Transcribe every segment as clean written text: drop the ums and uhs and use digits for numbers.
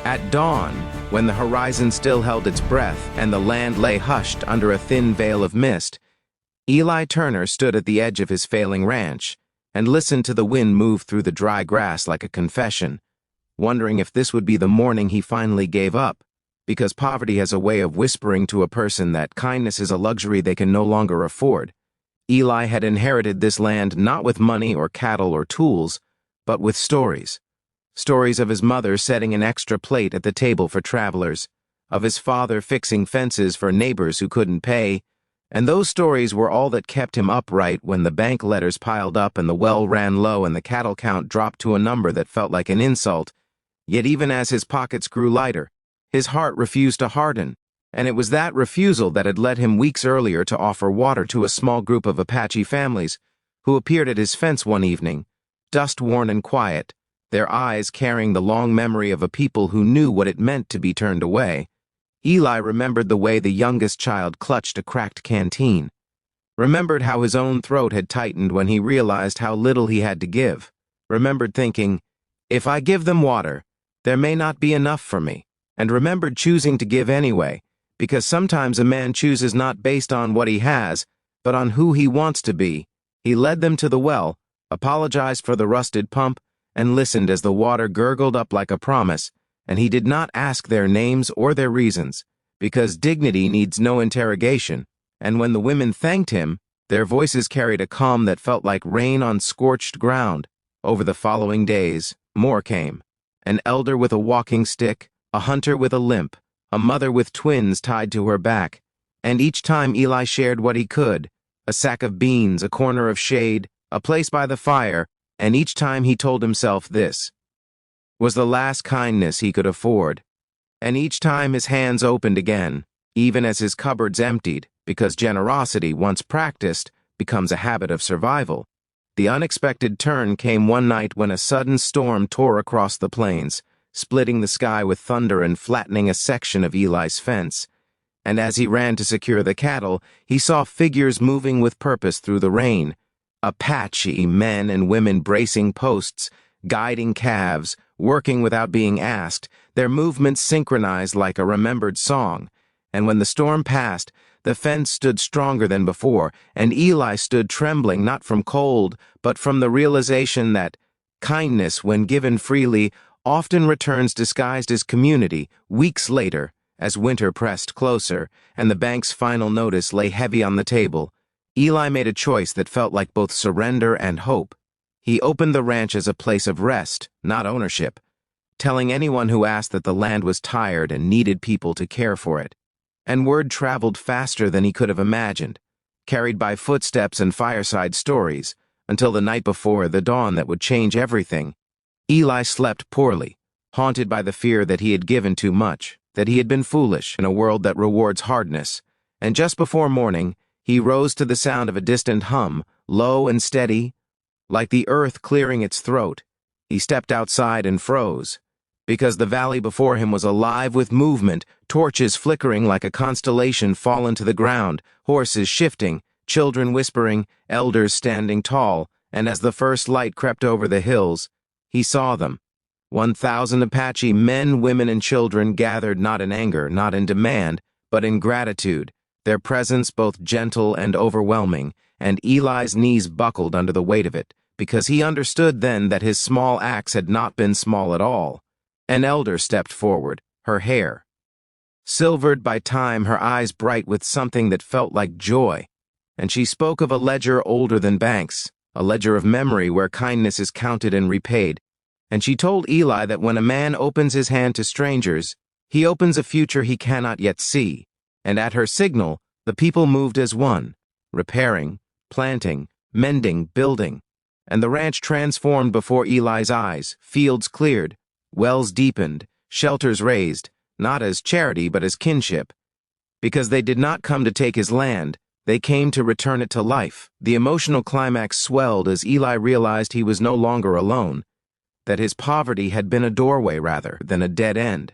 At dawn, when the horizon still held its breath and the land lay hushed under a thin veil of mist, Eli Turner stood at the edge of his failing ranch and listened to the wind move through the dry grass like a confession, wondering if this would be the morning he finally gave up, because poverty has a way of whispering to a person that kindness is a luxury they can no longer afford. Eli had inherited this land not with money or cattle or tools, but with stories. Stories of his mother setting an extra plate at the table for travelers, of his father fixing fences for neighbors who couldn't pay, and those stories were all that kept him upright when the bank letters piled up and the well ran low and the cattle count dropped to a number that felt like an insult. Yet even as his pockets grew lighter, his heart refused to harden, and it was that refusal that had led him weeks earlier to offer water to a small group of Apache families who appeared at his fence one evening, dust-worn and quiet, their eyes carrying the long memory of a people who knew what it meant to be turned away. Eli remembered the way the youngest child clutched a cracked canteen, remembered how his own throat had tightened when he realized how little he had to give, remembered thinking, "If I give them water, there may not be enough for me," and remembered choosing to give anyway, because sometimes a man chooses not based on what he has, but on who he wants to be. He led them to the well, apologized for the rusted pump, and listened as the water gurgled up like a promise, and he did not ask their names or their reasons, because dignity needs no interrogation, and when the women thanked him, their voices carried a calm that felt like rain on scorched ground. Over the following days, more came. An elder with a walking stick, a hunter with a limp, a mother with twins tied to her back, and each time Eli shared what he could, a sack of beans, a corner of shade, a place by the fire, and each time he told himself this was the last kindness he could afford. And each time his hands opened again, even as his cupboards emptied, because generosity, once practiced, becomes a habit of survival. The unexpected turn came one night when a sudden storm tore across the plains, splitting the sky with thunder and flattening a section of Eli's fence. And as he ran to secure the cattle, he saw figures moving with purpose through the rain. Apache men and women bracing posts, guiding calves, working without being asked, their movements synchronized like a remembered song. And when the storm passed, the fence stood stronger than before, and Eli stood trembling not from cold, but from the realization that kindness, when given freely, often returns disguised as community. Weeks later, as winter pressed closer, and the bank's final notice lay heavy on the table, Eli made a choice that felt like both surrender and hope. He opened the ranch as a place of rest, not ownership, telling anyone who asked that the land was tired and needed people to care for it. And word traveled faster than he could have imagined, carried by footsteps and fireside stories, until the night before the dawn that would change everything. Eli slept poorly, haunted by the fear that he had given too much, that he had been foolish in a world that rewards hardness. And just before morning, he rose to the sound of a distant hum, low and steady, like the earth clearing its throat. He stepped outside and froze, because the valley before him was alive with movement, torches flickering like a constellation fallen to the ground, horses shifting, children whispering, elders standing tall, and as the first light crept over the hills, he saw them. 1,000 Apache men, women, and children gathered not in anger, not in demand, but in gratitude, their presence both gentle and overwhelming, and Eli's knees buckled under the weight of it, because he understood then that his small acts had not been small at all. An elder stepped forward, her hair silvered by time, her eyes bright with something that felt like joy, and she spoke of a ledger older than banks, a ledger of memory where kindness is counted and repaid. And she told Eli that when a man opens his hand to strangers, he opens a future he cannot yet see, and at her signal, the people moved as one, repairing, planting, mending, building, and the ranch transformed before Eli's eyes, fields cleared, wells deepened, shelters raised, not as charity but as kinship. Because they did not come to take his land, they came to return it to life. The emotional climax swelled as Eli realized he was no longer alone, that his poverty had been a doorway rather than a dead end,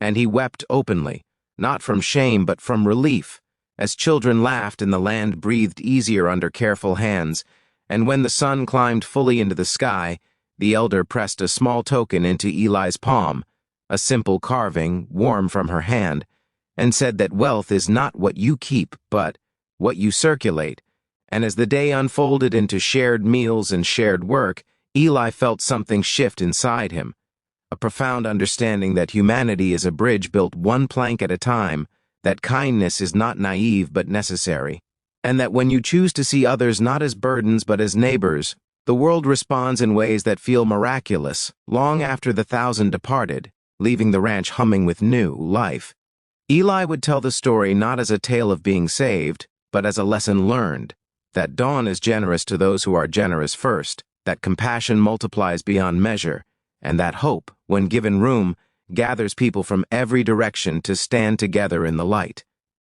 and he wept openly, not from shame but from relief, as children laughed and the land breathed easier under careful hands, and when the sun climbed fully into the sky, the elder pressed a small token into Eli's palm, a simple carving, warm from her hand, and said that wealth is not what you keep, but what you circulate. And as the day unfolded into shared meals and shared work, Eli felt something shift inside him, a profound understanding that humanity is a bridge built one plank at a time, that kindness is not naive but necessary, and that when you choose to see others not as burdens but as neighbors, the world responds in ways that feel miraculous long after the 1,000 departed, leaving the ranch humming with new life. Eli would tell the story not as a tale of being saved, but as a lesson learned, that dawn is generous to those who are generous first, that compassion multiplies beyond measure, and that hope, when given room, gathers people from every direction to stand together in the light.